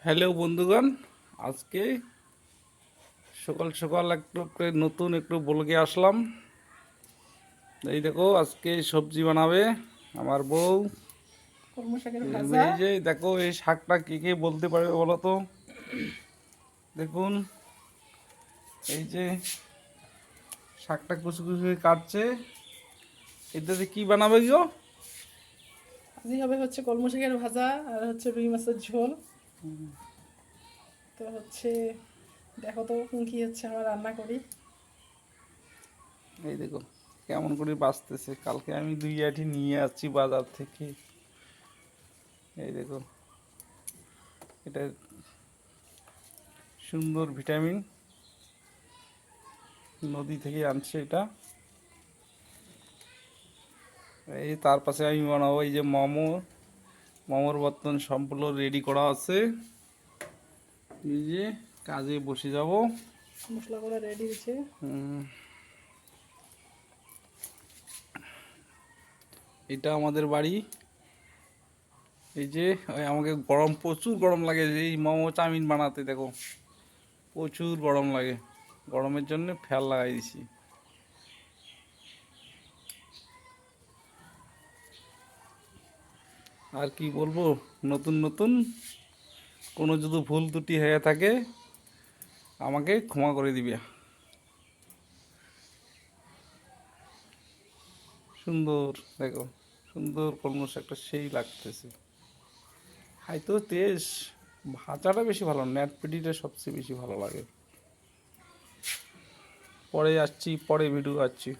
Hello বন্ধুগণ, আজকে সকাল সকাল নতুন একটু ব্লগে আসলাম। এই দেখো, আজকে সবজি বানাবে আমার বউ। কলমি শাকের ভাজা। এই যে দেখো, এই শাকটা কে কে বলতে পারবে বলো তো? দেখুন, এই যে শাকটা কুচি কুচি করে কাটছে। এটাতে কি বানাবে গো? আজকে হবে হচ্ছে কলমি শাকের ভাজা আর হচ্ছে রুই মাছের ঝোল। তো হচ্ছে দেখো তো কি হচ্ছে আমার রান্না করি। এই দেখো কেমন করে বাঁচতেছে। কালকে আমি 2 আঁটি নিয়ে আসছি বাজার থেকে। এই দেখো, এটা সুন্দর ভিটামিন, নদী থেকে আনছে এটা। এই তার পাশে আমি বানাবো এই যে মোমো। মোমোর বর্তন সম্পূর্ণ রেডি করা আছে। এই যে কাজে বসে যাব। মশলা করা রেডি হয়েছে। এটা আমাদের বাড়ি। এই যে আমাকে গরম, প্রচুর গরম লাগে এই মোমো চাউমিন বানাতে। দেখো প্রচুর গরম লাগে, গরমের জন্য ফ্যান লাগাই দিছি। আর কি বলবো, নতুন নতুন কোনো যদি ভুল ত্রুটি হয়ে থাকে আমাকে ক্ষমা করে দিবে। সুন্দর, দেখো সুন্দর কলমস একটা সেই লাগতেছে। খাইতো টেস্ট, ভাজাটা বেশি ভালো, নেট পেটিটা সবচেয়ে বেশি ভালো লাগে। পরে আসছি, পরে ভিডিও আসছি।